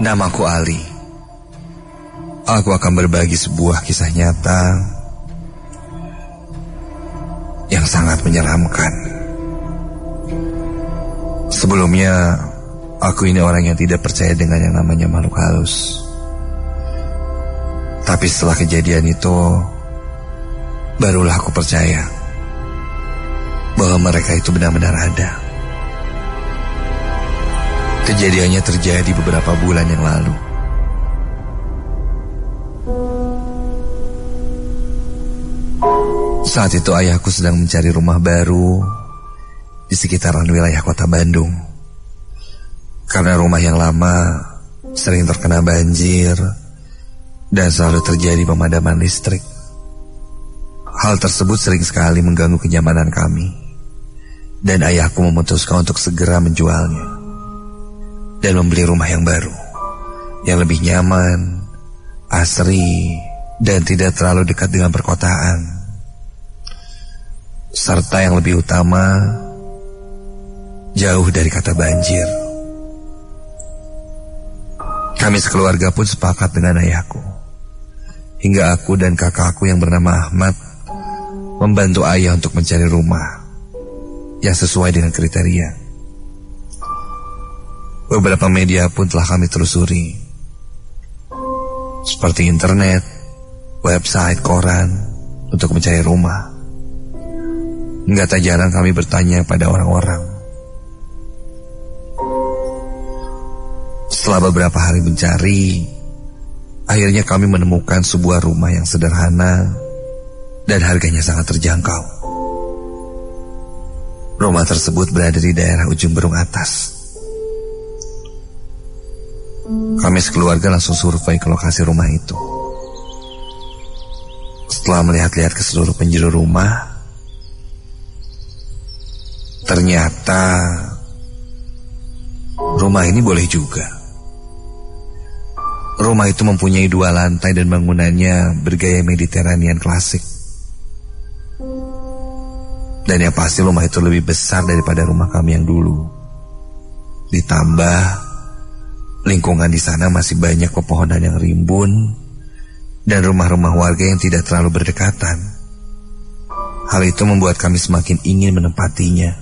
Namaku Ali. Aku akan berbagi sebuah kisah nyata yang sangat menyeramkan. Sebelumnya, aku ini orang yang tidak percaya dengan yang namanya makhluk halus. Tapi setelah kejadian itu, barulah aku percaya bahwa mereka itu benar-benar ada. Kejadiannya terjadi beberapa bulan yang lalu. Saat itu ayahku sedang mencari rumah baru di sekitaran wilayah kota Bandung. Karena rumah yang lama sering terkena banjir dan selalu terjadi pemadaman listrik. Hal tersebut sering sekali mengganggu kenyamanan kami. Dan ayahku memutuskan untuk segera menjualnya dan membeli rumah yang baru, yang lebih nyaman, asri, dan tidak terlalu dekat dengan perkotaan. Serta yang lebih utama, jauh dari kata banjir. Kami sekeluarga pun sepakat dengan ayahku. Hingga aku dan kakakku yang bernama Ahmad membantu ayah untuk mencari rumah yang sesuai dengan kriteria. Beberapa media pun telah kami telusuri, seperti internet, website, koran, untuk mencari rumah. Enggak tak jarang kami bertanya pada orang-orang. Setelah beberapa hari mencari, akhirnya kami menemukan sebuah rumah yang sederhana dan harganya sangat terjangkau. Rumah tersebut berada di daerah ujung Berung Atas. Kami sekeluarga langsung survei ke lokasi rumah itu. Setelah melihat-lihat ke seluruh penjuru rumah, ternyata rumah ini boleh juga. Rumah itu mempunyai 2 lantai dan bangunannya bergaya Mediterranean klasik. Dan yang pasti rumah itu lebih besar daripada rumah kami yang dulu. Ditambah lingkungan di sana masih banyak pepohonan yang rimbun dan rumah-rumah warga yang tidak terlalu berdekatan. Hal itu membuat kami semakin ingin menempatinya.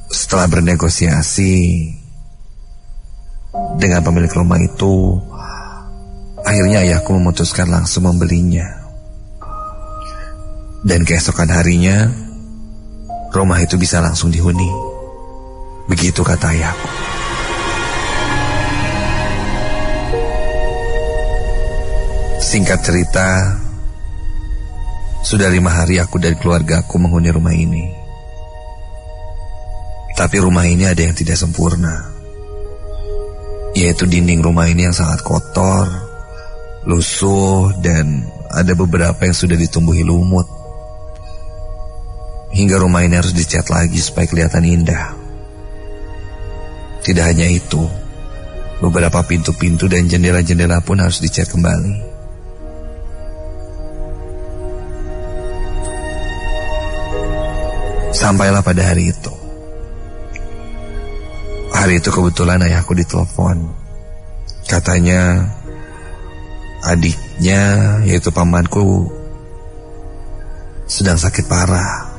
Setelah bernegosiasi dengan pemilik rumah itu, akhirnya ayahku memutuskan langsung membelinya. Dan keesokan harinya, rumah itu bisa langsung dihuni. Begitu kata ayahku. Singkat cerita, sudah 5 hari aku dan keluargaku menghuni rumah ini. Tapi rumah ini ada yang tidak sempurna, yaitu dinding rumah ini yang sangat kotor, lusuh, dan ada beberapa yang sudah ditumbuhi lumut. Hingga rumah ini harus dicat lagi supaya kelihatan indah. Tidak hanya itu, beberapa pintu-pintu dan jendela-jendela pun harus dicat kembali. Sampailah pada hari itu. Hari itu kebetulan ayahku ditelepon. Katanya adiknya, yaitu pamanku, sedang sakit parah.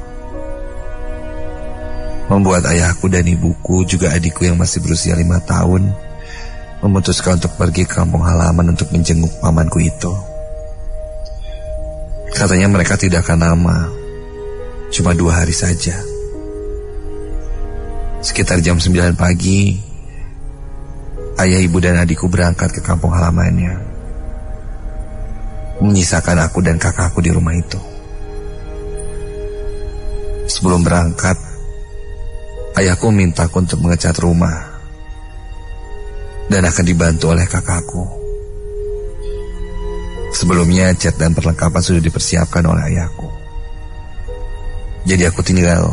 Membuat ayahku dan ibuku, juga adikku yang masih berusia 5 tahun, memutuskan untuk pergi ke kampung halaman untuk menjenguk pamanku itu. Katanya mereka tidak akan lama, cuma 2 hari saja. Sekitar jam 9 pagi, ayah, ibu, dan adikku berangkat ke kampung halamannya, menyisakan aku dan kakakku di rumah itu. Sebelum berangkat, ayahku mintaku untuk mengecat rumah dan akan dibantu oleh kakakku. Sebelumnya cat dan perlengkapan sudah dipersiapkan oleh ayahku. Jadi aku tinggal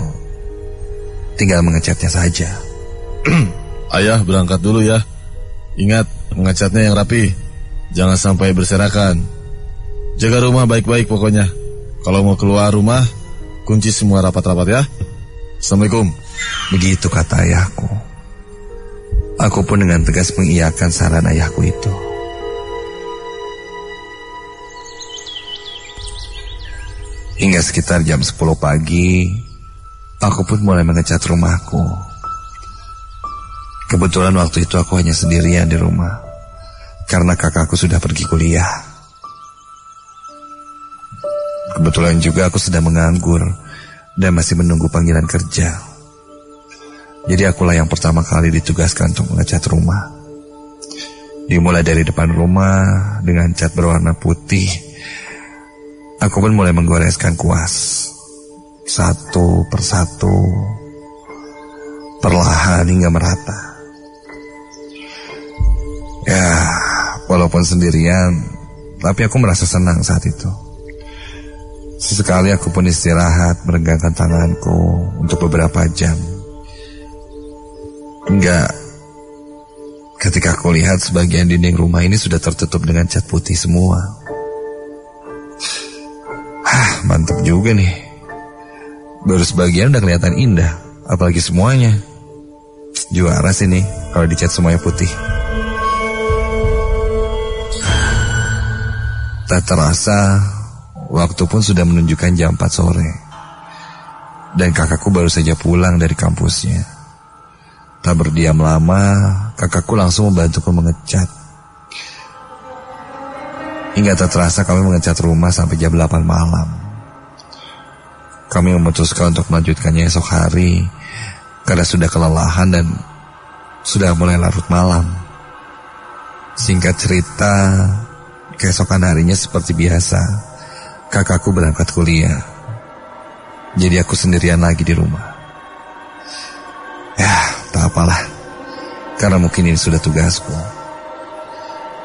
mengecatnya saja. Ayah berangkat dulu ya. Ingat, mengecatnya yang rapi, jangan sampai berserakan. Jaga rumah baik-baik pokoknya. Kalau mau keluar rumah, kunci semua rapat-rapat ya. Assalamualaikum. Begitu kata ayahku. Aku pun dengan tegas mengiyakan saran ayahku itu. Hingga sekitar jam 10 pagi, aku pun mulai mengecat rumahku. Kebetulan waktu itu aku hanya sendirian di rumah, karena kakakku sudah pergi kuliah. Kebetulan juga aku sedang menganggur dan masih menunggu panggilan kerja. Jadi akulah yang pertama kali ditugaskan untuk mengecat rumah. Dimulai dari depan rumah dengan cat berwarna putih. Aku pun mulai menggoreskan kuas satu persatu, perlahan hingga merata. Ya, walaupun sendirian, tapi aku merasa senang saat itu. Sesekali aku pun istirahat meregangkan tanganku untuk beberapa jam. Hingga ketika aku lihat sebagian dinding rumah ini sudah tertutup dengan cat putih semua. Mantap juga nih. Baru sebagian udah kelihatan indah, apalagi semuanya. Juara sih nih kalau dicat semuanya putih. Tak terasa waktu pun sudah menunjukkan jam 4 sore. Dan kakakku baru saja pulang dari kampusnya. Tak berdiam lama, kakakku langsung membantuku mengecat. Hingga tak terasa kami mengecat rumah sampai jam 8 malam. Kami memutuskan untuk melanjutkannya esok hari karena sudah kelelahan dan sudah mulai larut malam. Singkat cerita, keesokan harinya seperti biasa, kakakku berangkat kuliah. Jadi aku sendirian lagi di rumah. Ya, tak apalah, karena mungkin ini sudah tugasku.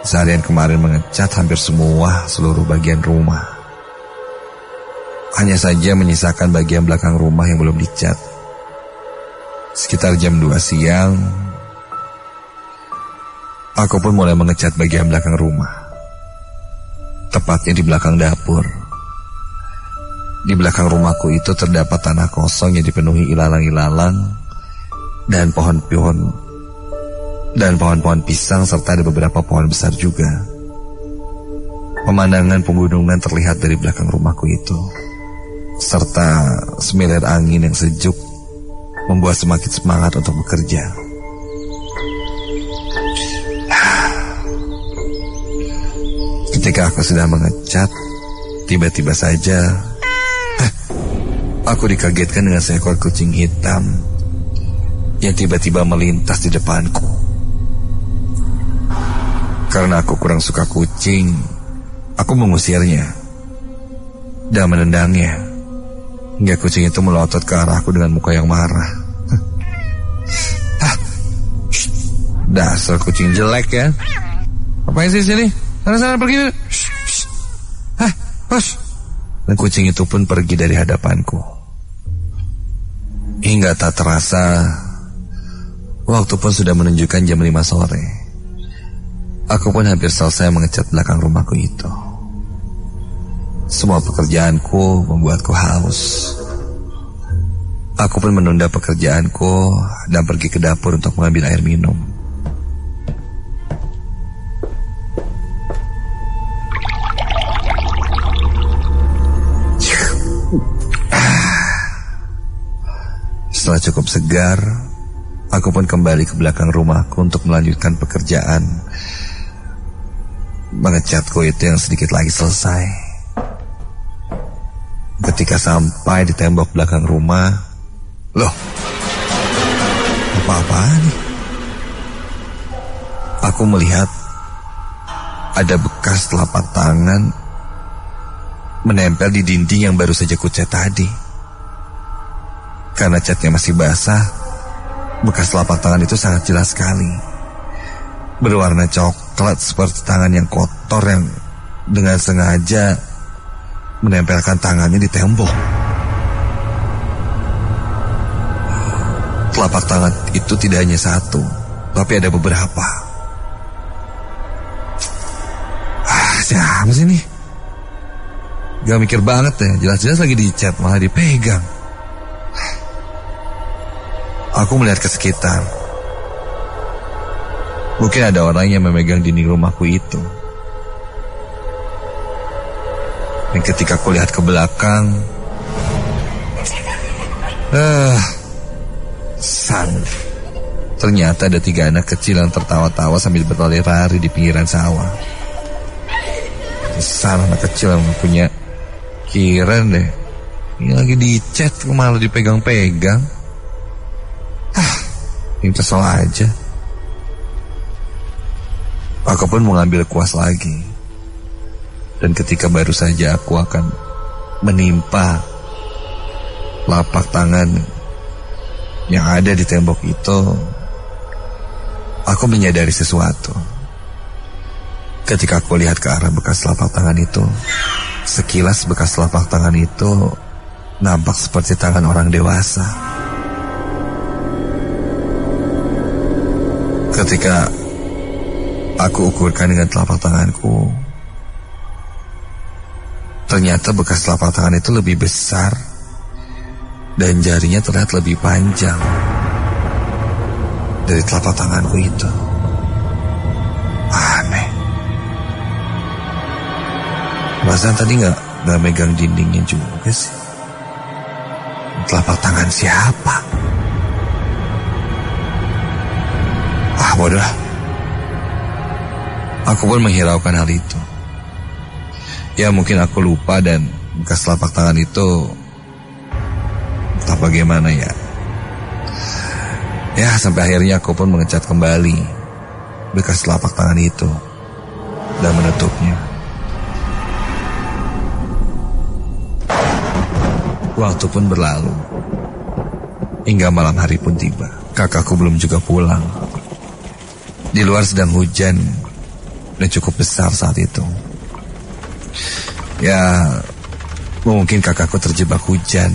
Seharian kemarin mengecat hampir seluruh bagian rumah. Hanya saja menyisakan bagian belakang rumah yang belum dicat. Sekitar jam 2 siang, aku pun mulai mengecat bagian belakang rumah. Tepatnya di belakang dapur. Di belakang rumahku itu terdapat tanah kosong yang dipenuhi ilalang-ilalang dan pohon-pohon pisang serta ada beberapa pohon besar juga. Pemandangan pegunungan terlihat dari belakang rumahku itu, serta semilir angin yang sejuk membuat semakin semangat untuk bekerja. Ketika aku sedang mengecat, tiba-tiba saja aku dikagetkan dengan seekor kucing hitam yang tiba-tiba melintas di depanku. Karena aku kurang suka kucing, aku mengusirnya dan menendangnya. Hingga kucing itu melotot ke arahku dengan muka yang marah. Dasar kucing jelek ya. Ngapain sih sini? Sana pergi. Dan kucing itu pun pergi dari hadapanku. Hingga tak terasa, waktu pun sudah menunjukkan jam 5 sore. Aku pun hampir selesai mengecat belakang rumahku itu. Semua pekerjaanku membuatku haus. Aku pun menunda pekerjaanku dan pergi ke dapur untuk mengambil air minum. Setelah cukup segar, aku pun kembali ke belakang rumahku untuk melanjutkan pekerjaan mengecatku itu yang sedikit lagi selesai. Ketika sampai di tembok belakang rumah, loh, apa-apaan nih? Aku melihat ada bekas telapak tangan menempel di dinding yang baru saja kucat tadi. Karena catnya masih basah, bekas telapak tangan itu sangat jelas sekali. Berwarna coklat seperti tangan yang kotor yang dengan sengaja menempelkan tangannya di tembok. Telapak tangan itu tidak hanya satu, tapi ada beberapa. Siapa sih ini? Gak mikir banget ya, jelas-jelas lagi dicat malah dipegang. Aku melihat ke sekitar. Mungkin ada orang yang memegang dinding rumahku itu. Dan ketika aku lihat ke belakang, ternyata ada 3 anak kecil yang tertawa-tawa sambil berlari-lari di pinggiran sawah. Besar anak kecil yang punya kiran deh. Ini lagi dicat malah dipegang-pegang. Ini kesel aja. Aku pun mengambil kuas lagi. Dan ketika baru saja aku akan menimpa lapak tangan yang ada di tembok itu, aku menyadari sesuatu. Ketika aku lihat ke arah bekas lapak tangan itu, sekilas bekas lapak tangan itu nampak seperti tangan orang dewasa. Ketika aku ukurkan dengan telapak tanganku, ternyata bekas telapak tangan itu lebih besar dan jarinya terlihat lebih panjang dari telapak tanganku itu. Aneh. Perasaan tadi nggak megang dindingnya juga sih. Telapak tangan siapa? Bodoh. Aku pun menghiraukan hal itu. Ya mungkin aku lupa dan bekas telapak tangan itu entah bagaimana ya. Ya sampai akhirnya aku pun mengecat kembali bekas telapak tangan itu dan menutupnya. Waktu pun berlalu. Hingga malam hari pun tiba. Kakakku belum juga pulang. Di luar sedang hujan dan cukup besar saat itu. Ya, mungkin kakakku terjebak hujan.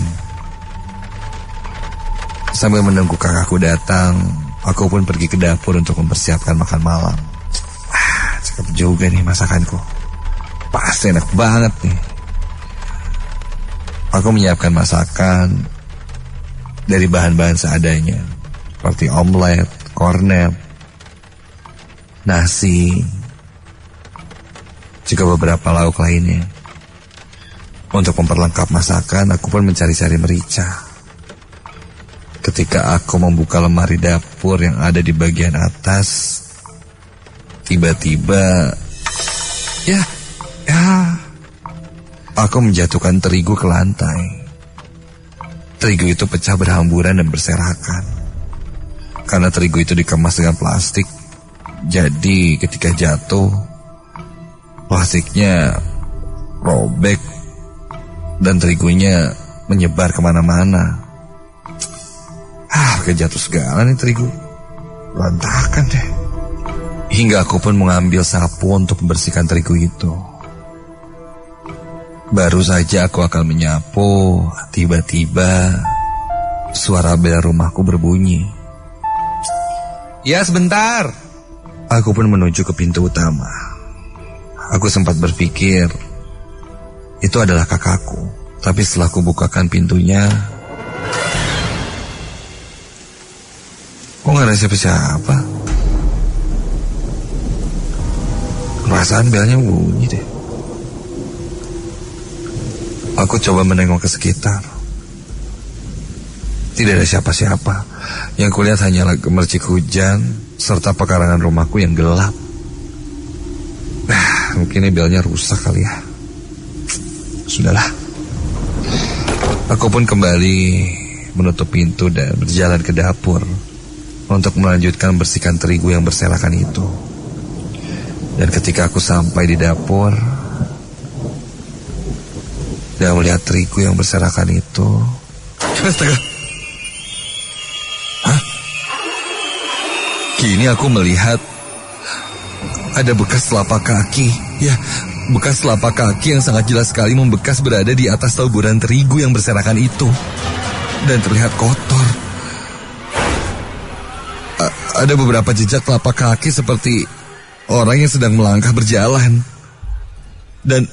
Sambil menunggu kakakku datang, aku pun pergi ke dapur untuk mempersiapkan makan malam. Cakep juga nih masakanku. Pasti enak banget nih. Aku menyiapkan masakan dari bahan-bahan seadanya, seperti omelet, kornet, nasi, juga beberapa lauk lainnya. Untuk memperlengkap masakan, aku pun mencari-cari merica. Ketika aku membuka lemari dapur yang ada di bagian atas, tiba-tiba, aku menjatuhkan terigu ke lantai. Terigu itu pecah berhamburan dan berserakan. Karena terigu itu dikemas dengan plastik, jadi ketika jatuh, plastiknya robek dan terigunya menyebar kemana-mana. Kejatuh segala nih terigu. Berantakan deh. Hingga aku pun mengambil sapu untuk membersihkan terigu itu. Baru saja aku akan menyapu, tiba-tiba suara bel rumahku berbunyi. Ya sebentar. Aku pun menuju ke pintu utama. Aku sempat berpikir itu adalah kakakku. Tapi setelah aku bukakan pintunya, kok gak ada siapa-siapa? Perasaan belnya bunyi deh. Aku coba menengok ke sekitar. Tidak ada siapa-siapa. Yang kulihat hanyalah gemercik hujan serta pekarangan rumahku yang gelap. Mungkin ini belnya rusak kali ya. Sudahlah. Aku pun kembali menutup pintu dan berjalan ke dapur untuk melanjutkan bersihkan terigu yang berserakan itu. Dan ketika aku sampai di dapur dan melihat terigu yang berserakan itu, astaga. Kini aku melihat ada bekas telapak kaki. Ya, bekas telapak kaki yang sangat jelas sekali membekas berada di atas taburan terigu yang berserakan itu. Dan terlihat kotor. Ada beberapa jejak telapak kaki seperti orang yang sedang melangkah berjalan. Dan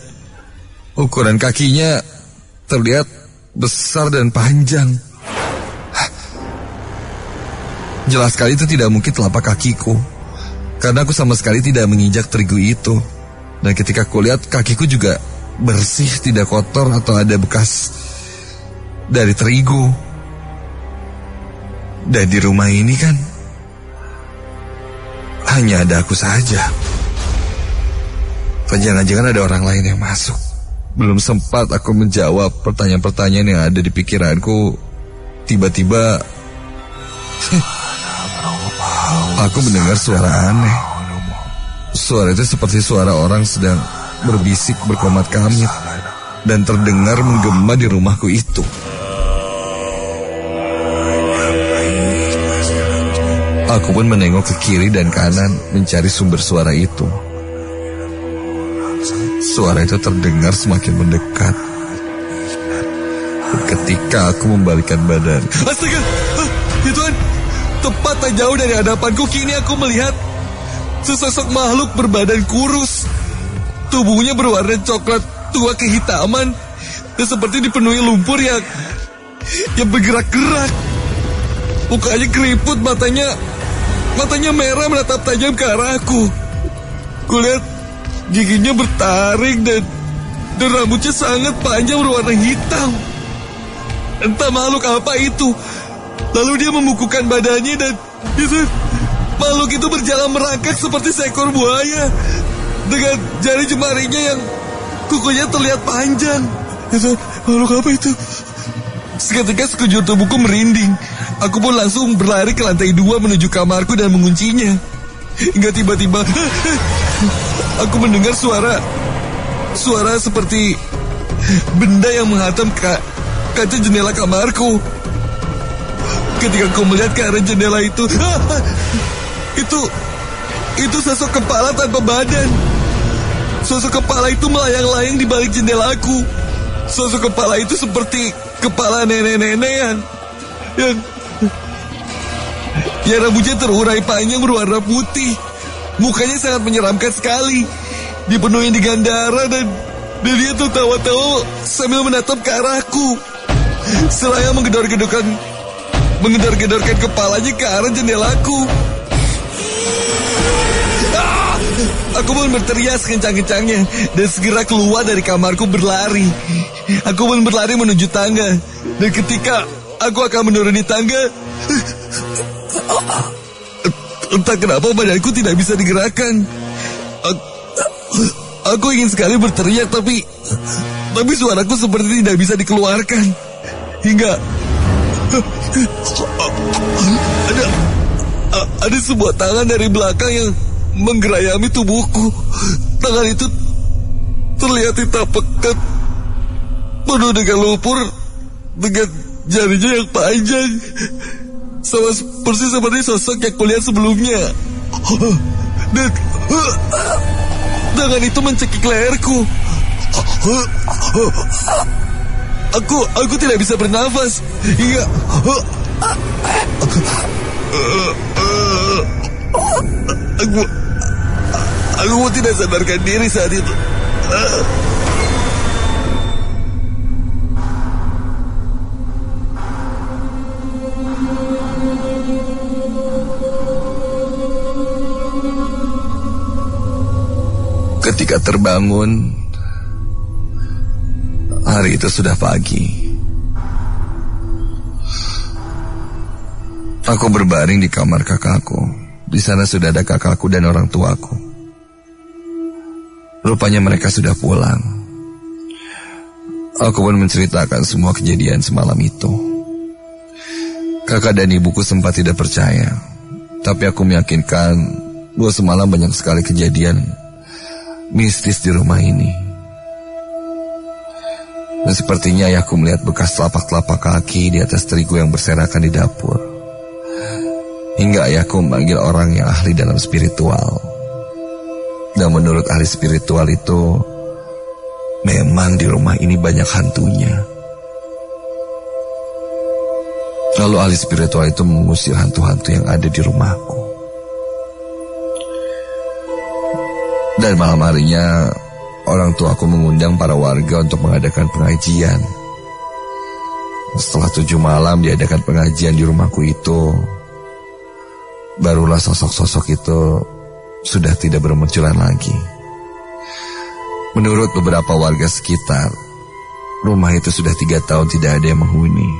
ukuran kakinya terlihat besar dan panjang. Jelas sekali itu tidak mungkin telapak kakiku. Karena aku sama sekali tidak menginjak terigu itu. Dan ketika aku lihat kakiku juga bersih, tidak kotor atau ada bekas dari terigu. Dan di rumah ini kan hanya ada aku saja. Jangan-jangan ada orang lain yang masuk. Belum sempat aku menjawab pertanyaan-pertanyaan yang ada di pikiranku, tiba-tiba aku mendengar suara aneh. Suara itu seperti suara orang sedang berbisik berkomat kamit dan terdengar menggema di rumahku itu. Aku pun menengok ke kiri dan kanan mencari sumber suara itu. Suara itu terdengar semakin mendekat. Ketika aku membalikkan badan, astaga, ya Tuhan, tepat tak jauh dari hadapanku kini aku melihat sesosok makhluk berbadan kurus. Tubuhnya berwarna coklat tua kehitaman dan seperti dipenuhi lumpur yang bergerak-gerak. Mukanya keriput, matanya merah menatap tajam ke arahku. Kulihat giginya bertaring dan rambutnya sangat panjang berwarna hitam. Entah makhluk apa itu. Lalu dia membukukan badannya dan makhluk itu berjalan merangkak seperti seekor buaya dengan jari jemarinya yang kukunya terlihat panjang. Makhluk apa itu? Seketika sekujur tubuhku merinding. Aku pun langsung berlari ke lantai 2 menuju kamarku dan menguncinya. Hingga tiba-tiba aku mendengar suara seperti benda yang menghantam kaca jendela kamarku. Ketika aku melihat ke arah jendela itu sosok kepala tanpa badan. Sosok kepala itu melayang-layang di balik jendelaku. Sosok kepala itu seperti kepala nenek-nenek yang rambutnya terurai panjang berwarna putih. Mukanya sangat menyeramkan sekali, dipenuhi dengan darah dan dia tertawa-tawa sambil menatap ke arahku. Seraya menggedor-gedorkan kepalanya ke arah jendelaku. Aku pun berteriak sekencang-kencangnya dan segera keluar dari kamarku berlari. Aku pun berlari menuju tangga. Dan ketika aku akan menuruni tangga, entah kenapa badanku tidak bisa digerakkan. Aku ingin sekali berteriak tapi suaraku seperti tidak bisa dikeluarkan. Hingga ada sebuah tangan dari belakang yang menggerayami tubuhku. Tangan itu terlihat hitam pekat, penuh dengan lumpur, dengan jarinya yang panjang, sama persis seperti sosok yang kulihat sebelumnya. Dan tangan itu mencekik leherku. Aku tidak bisa bernafas hingga aku tidak sadarkan diri saat itu. Ketika terbangun, hari itu sudah pagi. Aku berbaring di kamar kakakku. Di sana sudah ada kakakku dan orang tuaku. Rupanya mereka sudah pulang. Aku pun menceritakan semua kejadian semalam itu. Kakak dan ibuku sempat tidak percaya, tapi aku meyakinkan bahwa semalam banyak sekali kejadian mistis di rumah ini. Dan sepertinya ayahku melihat bekas telapak-telapak kaki di atas terigu yang berserakan di dapur. Hingga ayahku memanggil orang yang ahli dalam spiritual. Dan menurut ahli spiritual itu, memang di rumah ini banyak hantunya. Lalu ahli spiritual itu mengusir hantu-hantu yang ada di rumahku. Dan malam harinya, orang tuaku mengundang para warga untuk mengadakan pengajian. Setelah 7 malam diadakan pengajian di rumahku itu, barulah sosok-sosok itu sudah tidak bermunculan lagi. Menurut beberapa warga sekitar, rumah itu sudah 3 tahun tidak ada yang menghuni.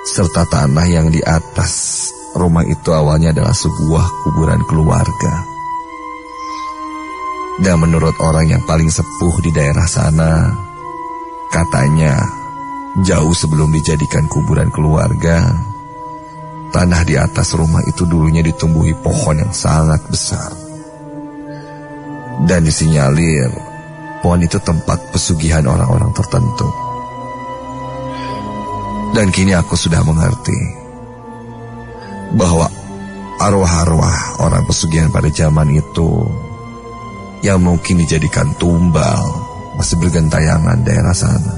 Serta tanah yang di atas rumah itu awalnya adalah sebuah kuburan keluarga. Dan menurut orang yang paling sepuh di daerah sana, katanya jauh sebelum dijadikan kuburan keluarga, tanah di atas rumah itu dulunya ditumbuhi pohon yang sangat besar. Dan disinyalir pohon itu tempat pesugihan orang-orang tertentu. Dan kini aku sudah mengerti bahwa arwah-arwah orang pesugihan pada zaman itu yang mungkin dijadikan tumbal masih bergentayangan daerah sana,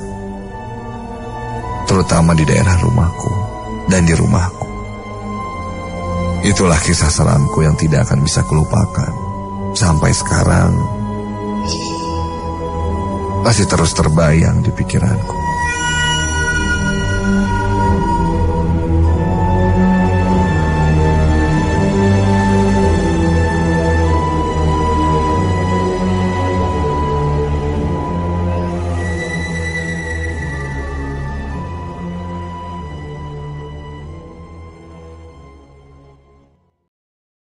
terutama di daerah rumahku dan di rumahku. Itulah kisah seramku yang tidak akan bisa kulupakan. Sampai sekarang masih terus terbayang di pikiranku.